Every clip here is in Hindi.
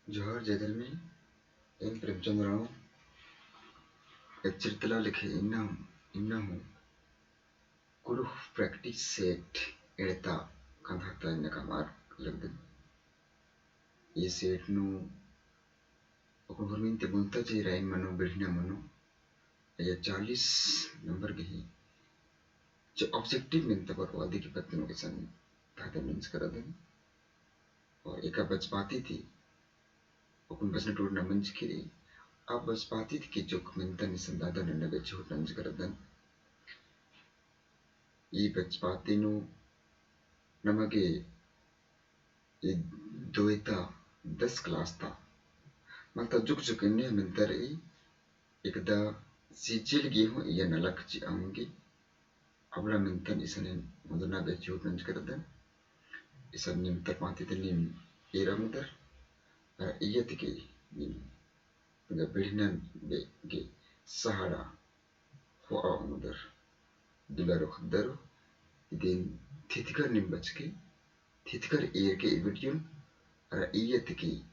जवाहर जयदल में एन प्रेमचंद राव ಎಚ್ಚರಿತಲ ಲಿಖೆ ಇನ್ನಹು kudu practice set edita kan hata ina kamar lagdan ये सेट नु अपन फरमीन बुनता चाहिए राइन मनो बिढ़ना मनो या 40 नंबर के ही जो ऑब्जेक्टिव मिलता पर वादे की पत्नियों के सन था मीन्स कर दें और एक बच पाती थी अपन बस ने टूटना मंच की अब बच पाती थी कि जो मिलता निसंदादा नन्ना के छोट मंच कर दें ये बच पाती नु नमगे ये दोइता 10 क्लास था मल्ता जुक ने मिलता रही एकदा सिजिल गी हूँ ये नलक ची आऊंगी अबला मिलता इसने मदना के छोट मंच कर दें इसन निम्ता पाती थी निम era मुदर iya tiki ni nga bilina ge sahara ho a muder dilaro khadaro idin thitikar nimbachke thitikar air ke ibidiyun ara iya tiki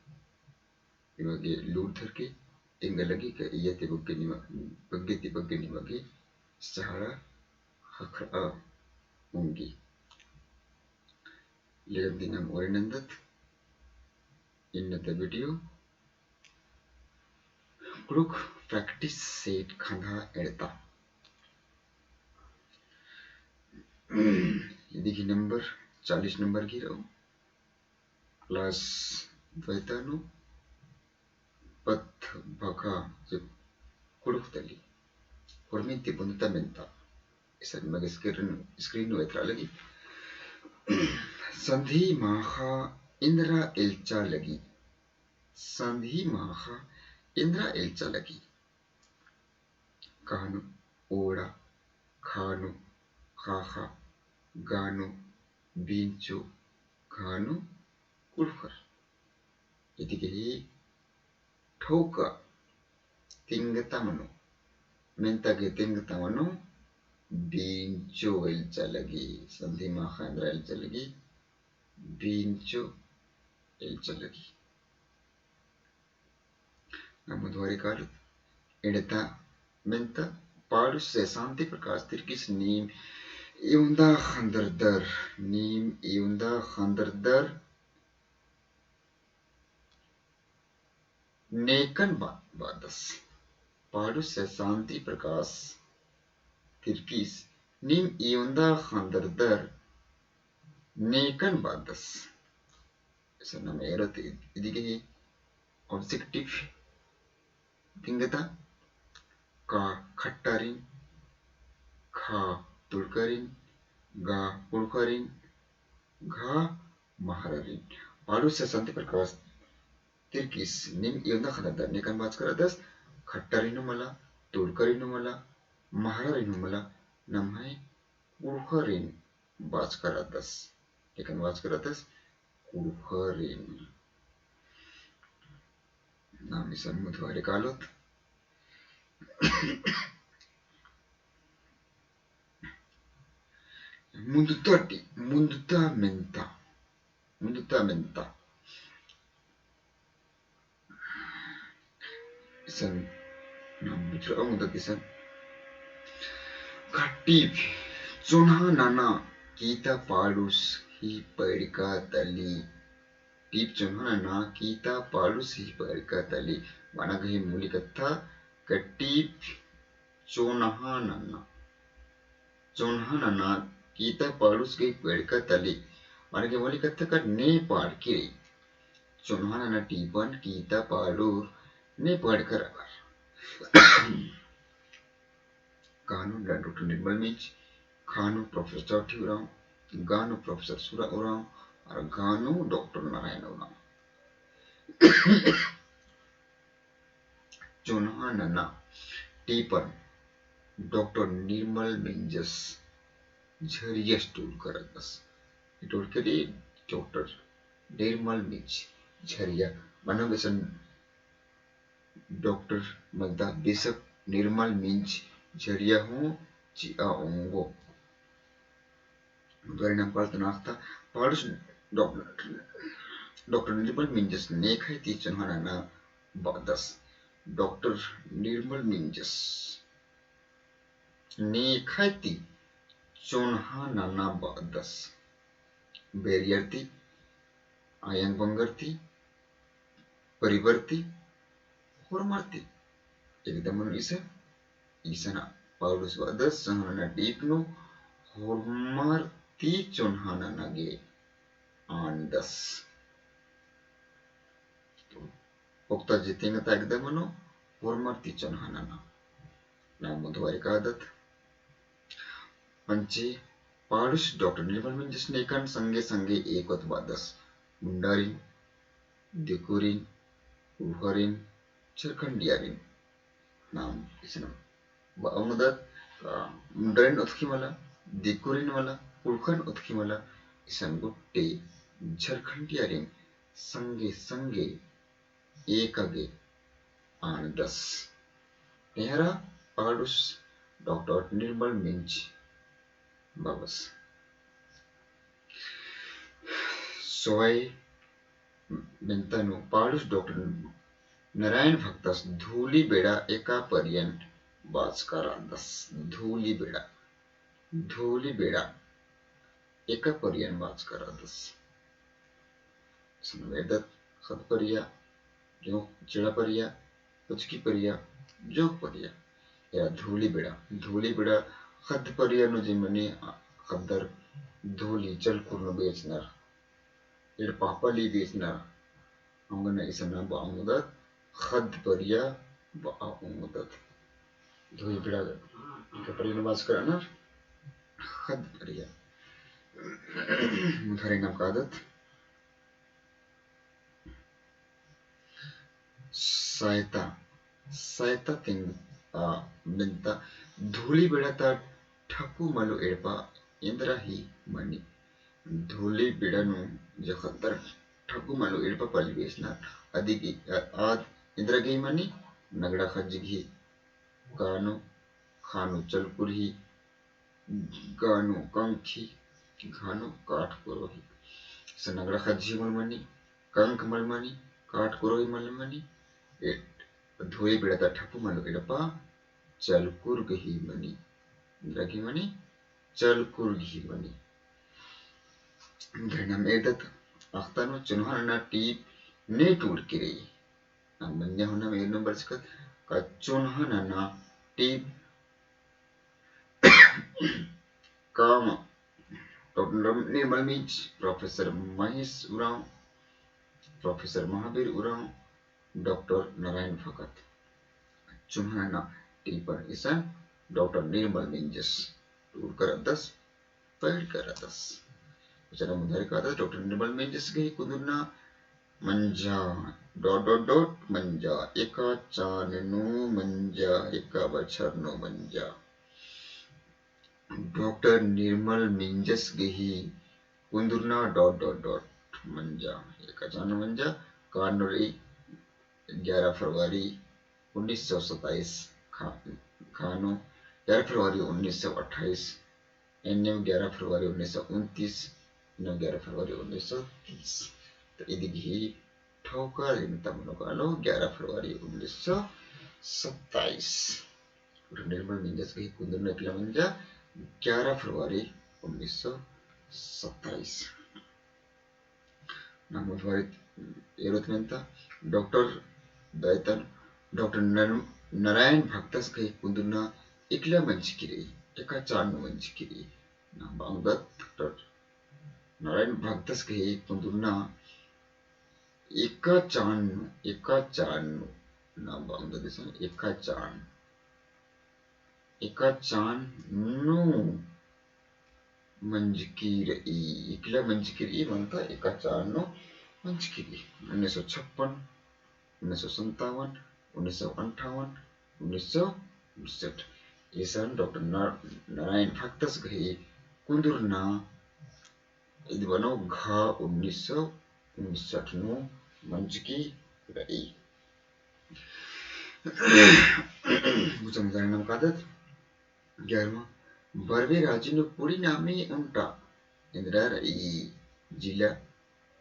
image lurthar ke ingalagi ka iya te bagge ni mage sahara khakra ungi lihat dinam orinandat in the video Group practice set khanda edta देखिए नंबर 40 नंबर की रहो क्लास द्वैतानु पथ भका जब कुड़ुक्तली फॉर्मेंटी बुनता मेंता इस मगे स्क्रीन वेत्रा लगी संधि माखा इंद्रा एल्चा लगी संधि माखा इंद्रा एल्चा लगी कानु ओड़ा खानु खाखा गानु बींचो खानु कुड़फर यदि कही ठोका तिंगता मनो मेंता के तिंगता मनो बींचो एल्चा लगी संधि माखा इंद्रा एल्चा लगी बींचो एल्चा लगी नमुद्वारी कालत एडता मेंता पारुस से शांति प्रकाश तिरकिस नीम इउंदा खंदरदर नीम इउंदा खंदरदर नेकन बादस पारुस से शांति प्रकाश तिरकिस नीम इउंदा खंदरदर नेकन बादस ऐसा नाम एरत इदिगे ऑब्जेक्टिव तिंगता का खट्टारिन खा तुलकरिन गा पुलकरिन घा महारारिन पारुस से शांति प्रकाश तिरकिस निम इउंदा खंदरदर नेकन बाज करदस खट्टारिनो मला तुलकरिनो मला महारारिनो मला नाम है पुलकरिन बाज करदस नेकन बाज करदस पुलकरिन नाम इसन मुद्वारे कालोत munduta menta isan nam mitra munduta isan katip chonha nana kita palus hi padika tali tip chonha nana kita palus hi padika tali mana gahi muli katha katip chonha nana kita palus के पेड़ का तली माने के मोली कत्था का ने पाड़ के चुनहाना ना टीपन कीता पाड़ूर ने पाड़ कर कानू डॉक्टर निर्मल मिंच खानू प्रोफेसर चौथी उराव गानू प्रोफेसर सुरा उराव और गानू डॉक्टर नारायण उराव चुनहाना ना टीपन डॉक्टर निर्मल मिंजस झरिया स्टूल करत बस इटोल के लिए डॉक्टर निर्मल मिंज झरिया मानो बेसन डॉक्टर मलदा बिशप निर्मल मिंज झरिया हूँ चिया ओंगो द्वारे नाम पार्थ नाखता पारुस doctor Dr. Nirmal Minjas nekhai chunhanana ba'das. Dr. Nirmal Minjas nekhai chunhanana ba'das. Barrier ayang bangarti, परिवर्ती hormarti. Ekdamun isana Paulus Vadas sanhana dipno hormarti chunhanana ge andas. Okta jitinga ekdamano hormarti chunhanana. Namun dua ikadat. Panci Paulus Dr. Nirmal Minjas nekan sange ekot Vadas. Mundarin, dikurin, uharin, cerkandiarin. Nam isana Ba'amudat mundarin utkimala, dikurinwala, pulkan utkimala, isan gutte Jharkhandiyarin sange ekage andas. Nehara Paulus Dr. Nirmal Minj Babas. Soy Bentanu Paulus Dr. Narayan Bhaktas धूली बेड़ा एका पर्यंत वाचकारांदस. धूली बेड़ा एका पर्यंत वाचकारांदस. संवेदत खतपरिया जो चिड़ापरिया पुचकी परिया जोग परिया या धूली बेड़ा खतपरिया नु जिमने खदर धूली चल कुर्न बेचनर इड पापली बेचनर अंगना इसना बामुदत खदपरिया बामुदत धूली बेड़ा कपरिया नु वाचकारांदर खदपरिया मुथारे नाम कादत सहायता तिंग बिंता धूली बेड़ता ठकु मलु एड़पा इंद्रा ही मनी. धूली बेड़नु जो खतर ठकु मलु एड़पा परिवेशना अधिक आद इंद्रा गई मनी नगड़ा खजगी गानो खानो चलपुरी गानो कंखी घानो काठ पुरोही. सनगड़ा खजी मलमनी कंक मलमनी काठ पुरोही मलमनी धोई बेड़ता ठपु मलु एड़पा चलकुर्गही मनी. इंद्रागी मनी चलकुर्गही मनी. धरणम एदत अख्तानो चुनहाना टीप ने टूट की रही. नमन्या होना मेरे नंबर से का चुनहाना टीप काम Dr. Nirmal Minj, Professor Mahesh Uram, Professor Mahabir Uram, Dr. Narayan Bhagat. Chunhana टीपर इसान Dr. Nirmal Minjas टूर करादस पैड करादस. उचना मुधारे कादस Dr. Nirmal Minjas गई कुदुरना मंजा मंजा एका चाननु मंजा एका बछरनु मंजा. Dr. Nirmal Minjas गही कुंदुरना मंजा एका चाननु मंजा कानूरी 11 फरवरी 1927 खानो 11 फरवरी 1928 एनएम 11 फरवरी 1929 एनएम 11 फरवरी 1930. तो इदिगी ठोका तमनो कालो 11 फरवरी 1927. निर्मल मिंजस गही कुंदर नकला मंजा 11 फरवरी 1927. नाम एरोतमेंता डॉक्टर दैतन Dr. Narayan Bhaktas गही कुंदरना इकला मंच किरी एका चान मंच किरी. नाम बांगदत Dr. Narayan Bhaktas गही कुंदरना एका चान नाम बांगदत इसन एका चान नु मंजकीरी इकला मंजकीरी बनता एका चान नु मंजकीरी. 1956 1957 1958 1959 ईसान Dr. Narayan Bhaktas गही कुंदुरना इदबनो घा 1959 मंजकी रही. बुझम नाम कादत 11वां बर्वे राजिनु पुरी नामी उंटा इंद्रा रही जिला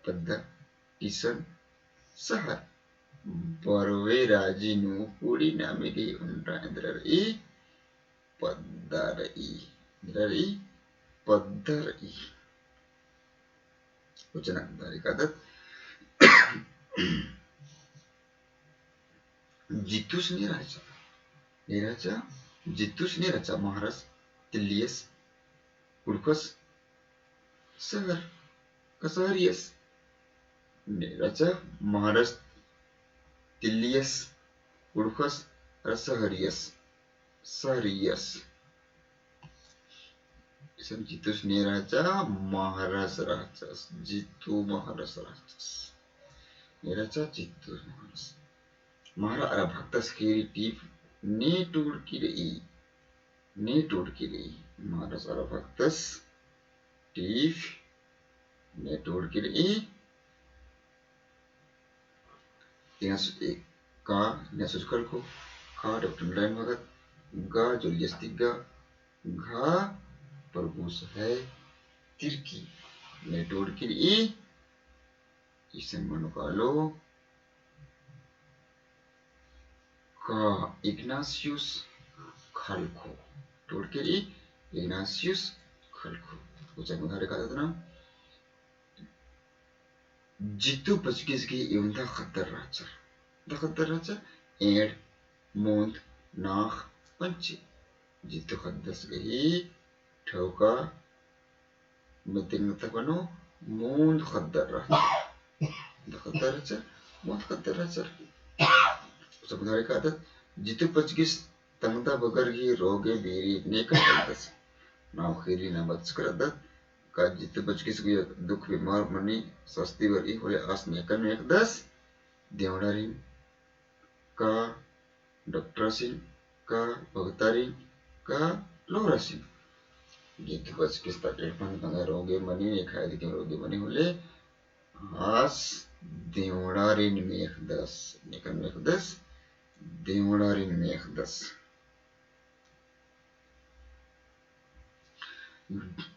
पद्दा टीसन सहर बरवे राजीनु कुड़ी नामेगी उन्रा इंद्ररी पद्दरई इंद्ररी पद्दरई वचन dari kata जितूस नेराचा जितूस नेराचा महाराज तिल्लियस कुडकस सहर कसहरियस नेराचा महाराज तिल्लियस कुडकस रसहरियस सहरियस इसम जितूस नेराचा महाराज राचस जितू महाराज राचस नेराचा जितू महाराज महारा अरा भक्तस खेरी टीप ने टूडकिरई महाराज अरा भक्तस टीप ने टूडकिरई का नेसुजकल को का डॉक्टर नारायण भगत गा जोलियस्तिगा घा प्रभुस है तिरकी ने टूडकिरई इसन मनुकालो का इग्नाशियस खल्को टूडकिरई इग्नाशियस खल्को उचाई मुधारे का था ना जितू पचकिस की इवंता खतर राचा एड मोंद नाख पंचे जितू खदस गही ठोका मतिंग तकनो मोंद खदर राचा मोंद खदर राचा मुधारे का था जितू पचकिस तंगता बगर ही रोगे बीरी नेकर खदस नाव खीरी ना बच करदत का जितू पचकिस की दुख बीमार मनी सस्ती वरी होले आस नेकर में एक 10 देवड़ारिन का डॉक्टरसिन का भगतारिन का लोहरासिन जितू पचकिस तक एफन तंगा रोगे मनी ने खाए दिखे रोगे मनी होले आस देवड़ारिन में एक 10 नेकर में एक 10 देवड़ारिन में एक 10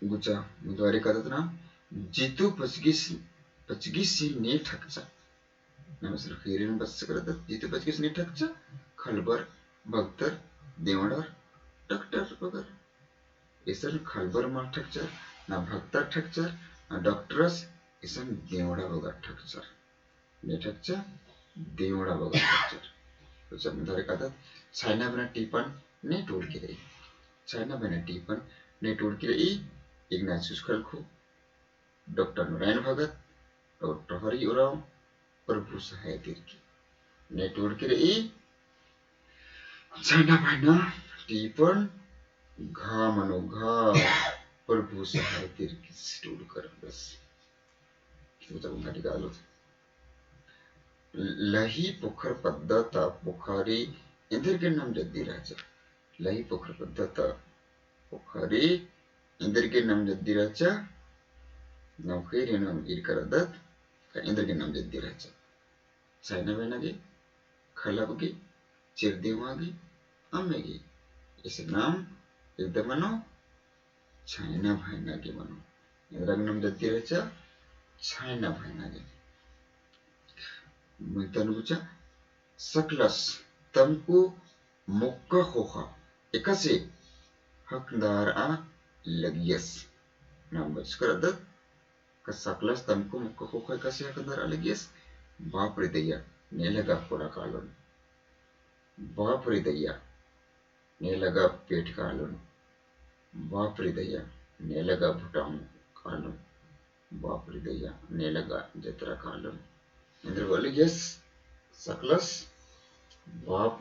गुचा मुद्वारे का था ना जितू पचगिस ने ठकचा नमस्कार खीरी ने बस करता जितू पचगिस ने ठकचा खलबर भक्तर देवड़ार डॉक्टर बगर इसन खलबर मार ठकचा ना भक्तर ठकचा ना डॉक्टरस इसन देवड़ा बगर ठकचा ने ठकचा देवड़ा बगर ठकचा गुचा मुद्वारे का था चाइना बना टीपन ने टूट की रही चाइना बना टीपन ने टूडकिरई इग्नाशियस खल्को डॉक्टर नारायण भगत डॉक्टर हरि उराव प्रभु सहाय तिरकी ने टूडकिरई चाइना भाइना टीपन घा मनो घा प्रभु सहाय तिरकी टूड कर बस kita menghadi galuh lahi pokhar paddata pokhari Inder के नाम जद्दी राजा lahi pokhar paddata पोखरी इंद्र के नाम जद्दी राजा नौखेरी नाम इरकरदत का इंद्र के नाम जद्दी राजा चाइना बेनागी खलबगी चिरदीवागी अम्मेगी इस नाम एकदम मनो चाइना भाईनागी मनो इंद्र के नाम जद्दी राजा चाइना भाईनागी मुतनुचा सकलस तमको मुक्का खोखा एकसे हकदार आ लगियस नाम बचकर अदत का सकलस तमको मुक्का खोखा कैसे हकदार आ लगियस बाप रे दैया ने लगा पूरा कालोन बाप रे दैया ने लगा पेट कालोन बाप रे दैया ने लगा भुटाऊं कालोन बाप रे दैया ने लगा जतरा कालोन इंद्र बोले यस सकलस बाप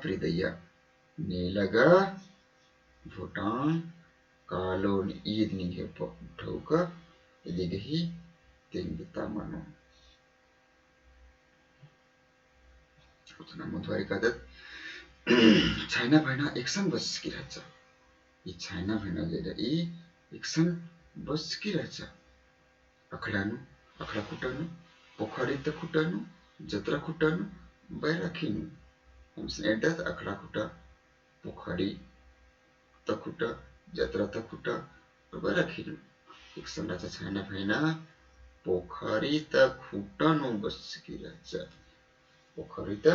रे दैया ने लगा भूटान कालोन ईद निगे ठोका इदिगही तिंगता मनो उतना मुद्वारी कादत चाइना भाइना एक्सन बस की राजा ये चाइना भाइना जेदा ई एक्सन बस की राजा अखड़ानु अखड़ा खुटानु पोखरी त खुटानु जत्रा खुटानु बैराखीनु हमसे एडत अखड़ा खुटा पोखरी तखुटा जत्रा तखुटा बैराखीनु एक्सन राजा चाइना भाइना पोखरिता खुट्टानु बस्की रहेछ पोखरिता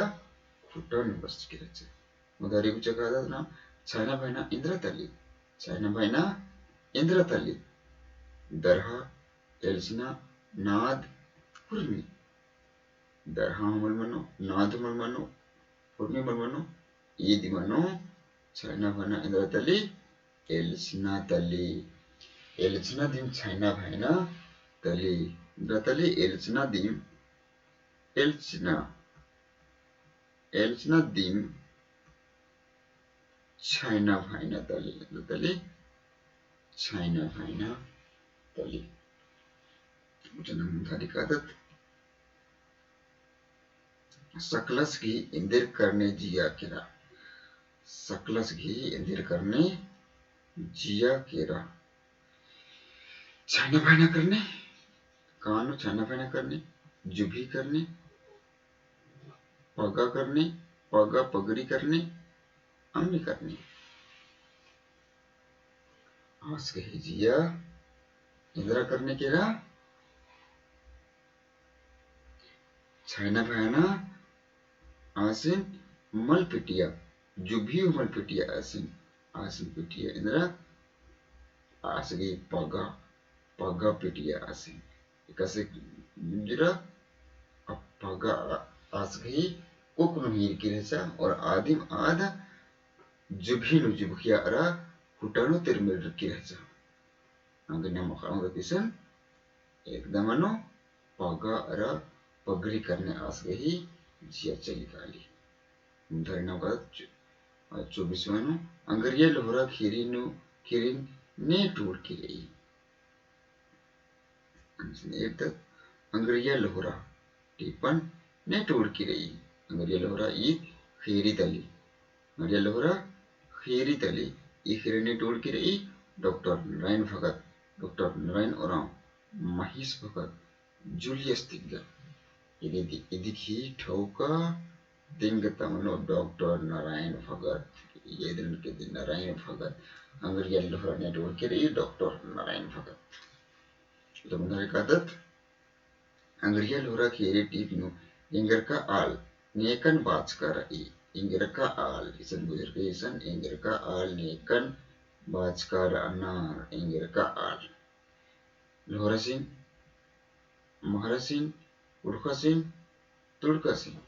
खुट्टानु बस्की रहेछ उधारीको जग्गा नाम छैन भएन इन्द्रतली दरहा एल्सिना नाद हुर्मी दरहा मलमनो नाद मलमनो हुर्मी मलमनो ईद मनो छैन भएन इन्द्रतली एल्सिना दिम छैन भएन तली इन्द्रतली एल्सिना दिम एल्सिना दिम छैन भएन तली इन्द्रतली छैन भएन तली वचनं मुद्रादिकादत सकलस घी इंदिर करने जिया केरा सकलस घी इंदिर करने जिया केरा छैन भएन करने कानु छैन भएन करने जुभी करने पगा पगड़ी करने अम्मी करने आस कही जिया इंदिरा करने केरा छैन भएन आसिन मल पिटिया जुभी मल पिटिया आसिन पिटिया इंदिरा आस गई पगा पिटिया आसिन कैसे जुरा पगा आस गई कोकनु हीर की रहेछ और आदिम आधा जुभिनु जुभिया अरा खुट्टानु तिरमिर की रहेछ अंगना मखाउंगा किसन एकदमनो पगा अरा पगड़ी करने आस गई जिया चली काली उदाहरण का 24वां अंगरिया लोहरा खीरिन ने टूट की रही अंगरिया लोहरा टिपन ने टूट की रही अंगरिया लोहरा ई खीरी तली अंगरिया लोहरा खीरी तली ई खीरी ने टूट की रही डॉक्टर नारायण ओराव महिष भगत जुलियस तिग्गा इदिखी ठौका दिंगतमनो डॉक्टर नारायण भगत ये दिन के दिन नारायण भगत अंगरिया लोहरा ने टूट की रही डॉक्टर नारायण भगत तो मुनारे कादत अंगरिया लोहरा खीरी टीपनु इंगर का आल नेकन बाच कर इंगर का आल इसन बुजुर्ग इसन इंगर का आल नेकन बाच कर अनार इंगर का आल लोहरा सिंह महारा सिंह उड़का सिंह तुड़का सिंह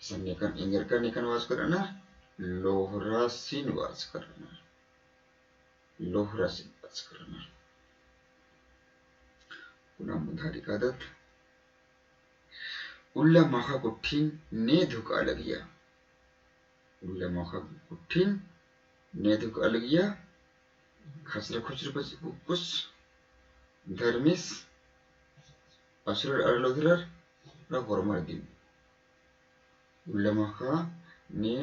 सन्नेकन इंगर का नेकन वाच कर अनार लोहरा सिंह वाच कर अनार पुनः मुधारी कादत उल्ला माखा कुठिन ने धुका लगिया खसरा खुचर कुस धर्मिस असुर अरलोधर र गोरमर दिन उल्ला माखा ने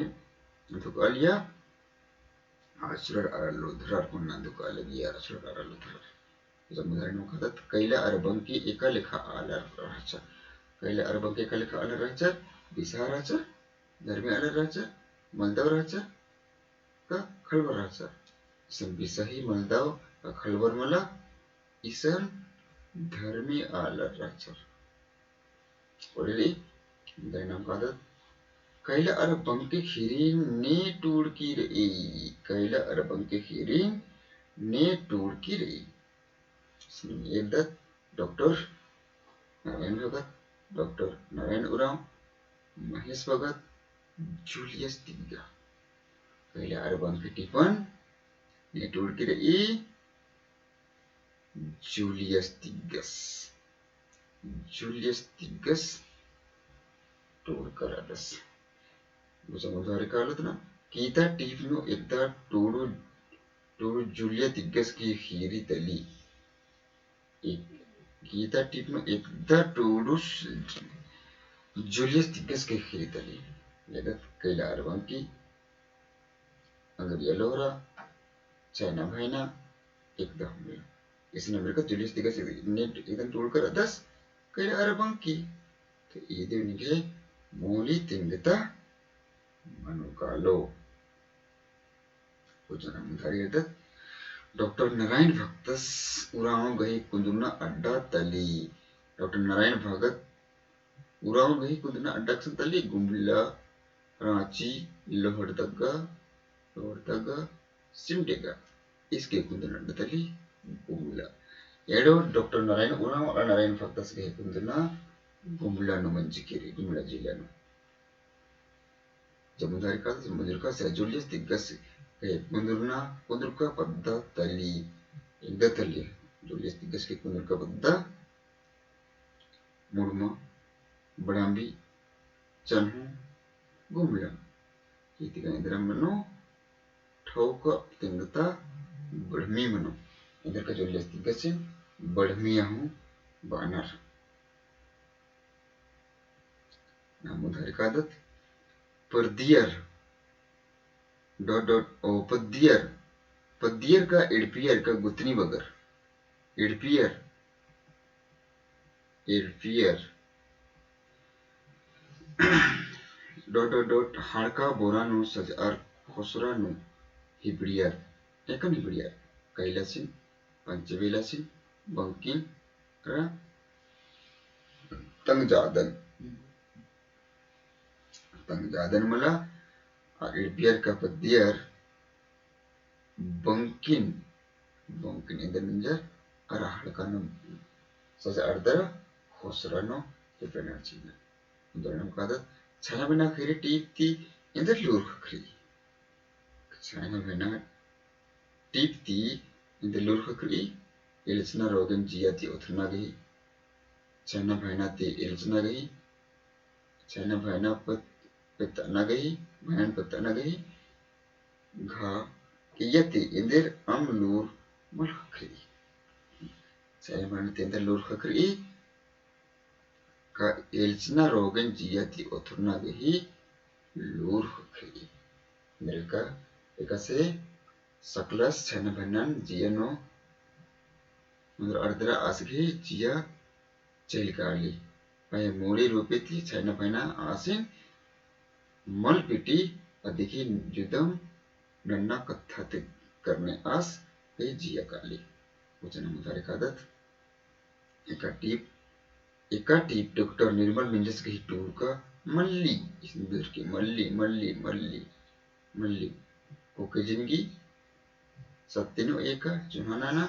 धुका लिया असुर अरलोधर पुन्ना धुका लगिया असुर अरलोधर समुदाय कादत कैला अरबंकी एका लेखा आलर रहछ कैला अरबंकी एका लेखा आलर रहछ बिसा रहछ धर्मी आलर रहछ मलदव रहछ का खलबर रहछ इसन बिसही मलदव का खलबर मला इसन धर्मी आलर रहछ ओरेली दैनाम कादत कैला अरबंकी खिरिन ने टूड़की रई कैला अरबंकी खिरिन ने टूड़की रई एकदत डॉक्टर नारायण भगत डॉक्टर नारायण उराव महेश भगत जूलियस तिग्गा कैला अरबंकी टिपन ने टूड़की रई जूलियस तिग्गस टूड़ करादस मुझे कालत ना कीता टीपनु एकदा टूड़ जूलिया तिग्गस की खीरी तली गीता टिप्नु एकदा टूडुस जूलियस तिग्गस के खीरी तली लेगत कैला अरबंकी अंगरिया लोहरा चाइना भैना एकदा हुए इसने अमेरिका जूलियस तिग्गस ने एकदम टूड़ कर दस कैला अरबंकी तो ये दे निकले मूली तिंगता मनुकालो वचनं मुधारी डॉक्टर नारायण भक्तस उराव गही कुंदुना अड्डा तली। डॉक्टर नारायण भगत उराव गही कुंदुना अड्डा तली गुम्बला रांची लोहरदगा सिमडेगा इसके कुंदुना अड्डा तली गुम्बला एडो डॉक्टर नारायण उराव नारायण भक्तस गही कुंदुना गुम्बला मंजिकेरी गुम्बला जिल्लानु जमुदारिका से जुलियस दिग्गस कुंदुरना कुंदुरका पद्दा तली एकदा तली जुलियस दिग्गस के कुंदुरका पद्दा मुड़मा बड़ांबी चन्हू गुम्बला इतिका इंद्रा मनो ठोक तिंगता बढ़मी मनो इधर का जुलियस दिग्गस बढ़मिया हूँ बानर नामुदारिका आदत परदियर डॉट डॉट ओ पद्दियर पद्दियर का इडपियर का गुतनी बगर इडपियर इडपियर डॉट डॉट डॉट हाड़का बोरानु सजआर खुसरानु हिब्रियर एकन हिब्रियर कैलासिन पंचवेलासिन बंकिन रा तंगजादन मला इडपियर का पद्दियर बंकिन बंकिन इंदर मिंजर अरा हाड़कानु सजआर खुसरानु हिब्रियर चिन्ह उदाहरण कादत छाया बिना खरी टीपती इंदर लूर खरी छाया बिना टीपती इंदर लूर खरी इल्सना रोगन जियाती उथरना गई छाया भैना ती इल्सना गई छाया भैना पत्ता गई भैन पत्ता गई घा कियती इंदर अम लूर मल खरी छाया भैना ती इंदर लूर खरी का एल्चना रोगन जियाती उथरना गही लूर खरी मेरेका एकसे सकलस छन भनन जियनो मतलब अर्धरा आसगे जिया चलकाली पाए मोड़ी रूपेती छन भना आसिन मल पिटी अधिकी जुदम नन्ना कथाते करने आस पे जिया काली वचन मुतारिक आदत एका टीप डॉक्टर निर्मल मिंजस की टूर का मल्ली इसमें की मल्ली मल्ली मल्ली मल्ली ओके जिंदगी सत्यनो एका चुनाना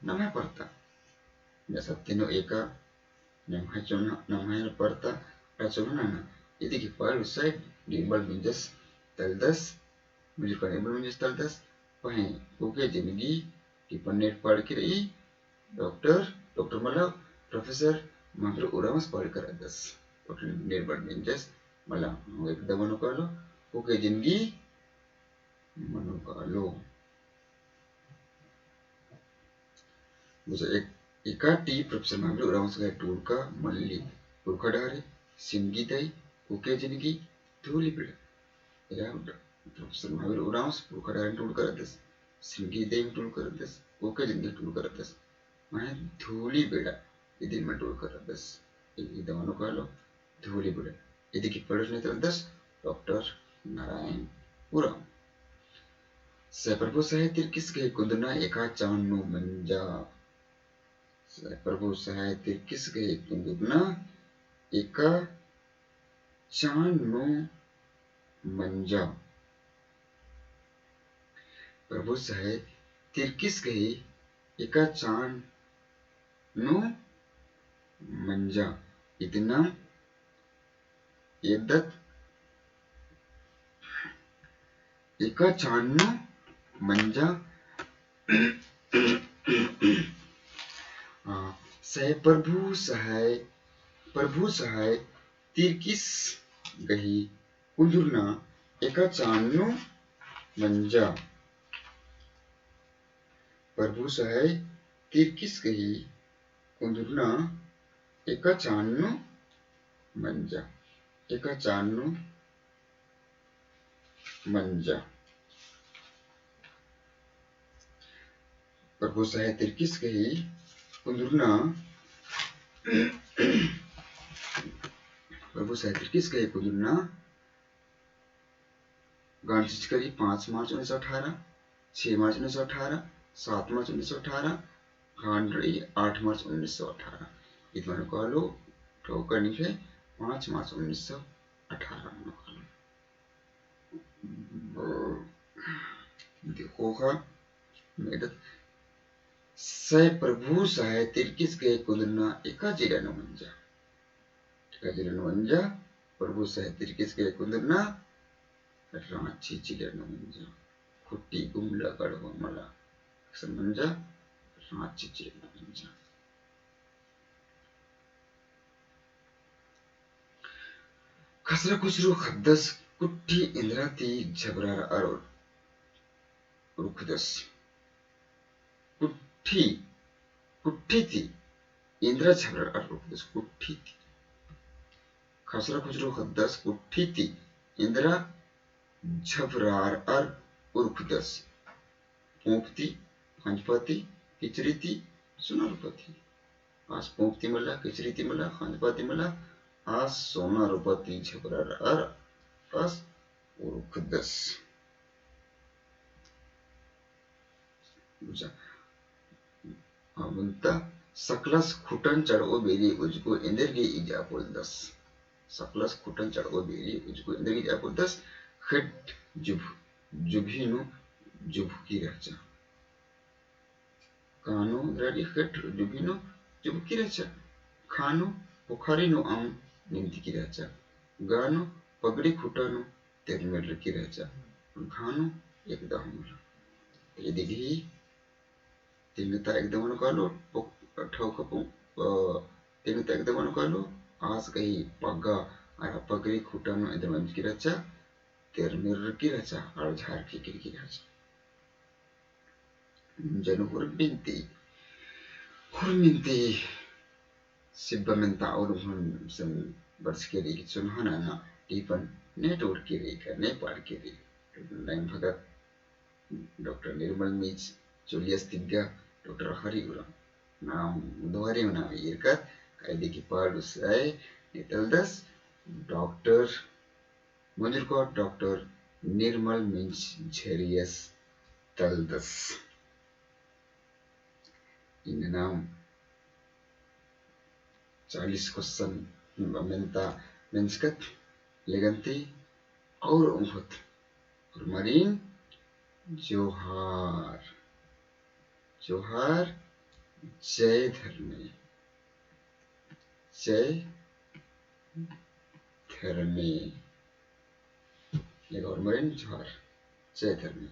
नमः पड़ता या सत्यनो एका नमः पड़ता चुनाना यदि की पर उससे निर्मल मिंजस तलदस मुझे का निर्मल मिंजस तलदस पहे ओके जिंदगी की पन्नेट पढ़ के रही डॉक्टर मतलब प्रोफेसर मात्र उरामस पढ़ कर दस डॉक्टर निर्मल मिंजस मतलब एकदम अनुकालो ओके जिंदगी मनुकालो मुझे एका टी प्रोफेसर मामले उरामस का टूर का मल्ली पुरखा डारे सिंगी दई ओके जिंदगी धूली पिड़ा इरा प्रोफेसर मामले उरामस पुरखा डारे टूर कर दस सिंगी दई टूर कर दस ओके जिंदगी टूर कर दस मैं धूली पिड़ा इधर में टूर कर दस इधर अनुकालो धूली पिड़ा इधर की पढ़ने तो दस डॉक्टर नारायण उराम प्रभु साहित्य किसके कुंदना एका चानु मंजा प्रभु साहित्य किसके कुंदना एका चानु मंजा प्रभु साहित्य किसके एका चानु मंजा इतना यद्दत एका चानु मंजा प्रभु सहाय तिरकिस गही कुंदुरना एका चानु मंजा प्रभु सहाय तिरकिस गही कुंदुरना एका चानु मंजा एका चानु मंजा प्रभु सहाय तिरकिस गही कुंदुरना प्रभु सहाय तिरकिस गही कुंदुरना गांधी करी 5 मार्च 1918 6 मार्च 1918 7 मार्च 1918 खांडरी 8 मार्च 1918 इतना कहलो ठोकर निफे 5 मार्च 1918 देखो का मेडत सह प्रभु सहाय तिरकिस के कुदना एका जिला नवंजा प्रभु सह तिरकिस के कुदना रांची जिला नवंजा खुट्टी गुमला गढ़वा मला समंजा रांची जिला नवंजा खसरा खुसरू खद्दस कुट्टी इंद्राती झबरार अरोर रुखदस कुट्टी कुट्टी थी इंद्रा झबरार अरोर रुखदस कुट्टी थी खसरा खुसरू खद्दस कुट्टी थी इंद्रा झबरार अर उर्खदस पोंपती खंजपाती किचरीती सोनारुपती आज पोंपती मला किचरीती मला खंजपाती मला आज सोनारुपती झबरार अर as उर्खदस म्हणता सकलस खुटन चढ़ो बेरी उजको इंदर की इजा बोलदस सकलस खुटन चढ़ो बेरी उजको इंदर की इजा बोलदस खट जुब जुभिनु जुबकी रचा कानो द्राडी खट जुभिनु जुबकी रचा खानो पोखरी नो आम निंती की रचा गानो पगड़ी खुटानो तेरमेर की रचा खानो एकदम ये देखिए तिंगता एकदम कालो ठौकपु तिंगता एकदम कालो आज कहीं पग्गा और पगड़ी खुटानो एकदम की रचा तेरमेर की रचा और झार की रचा जनु हुरमिंती सिब्बा मेंता और हम सन वर्ष के लिए सुनहाना ना टीपन नेटवर्क के लिए का नेपाल के लिए लाइन भगत डॉक्टर निर्मल मीच Julius Tiga Dr. Hariuram नाम दोहरे नाम इरकत कायदे की पाल उसराय नितलदस डॉक्टर मंजूर को डॉक्टर निर्मल मिंच झेरियस तलदस इन नाम 40 क्वेश्चन मेंता मेंसकत लेगंती और उंफत और मरीन जोहार जोहार जय धर्मे एक और मरीन जोहार जय धर्मे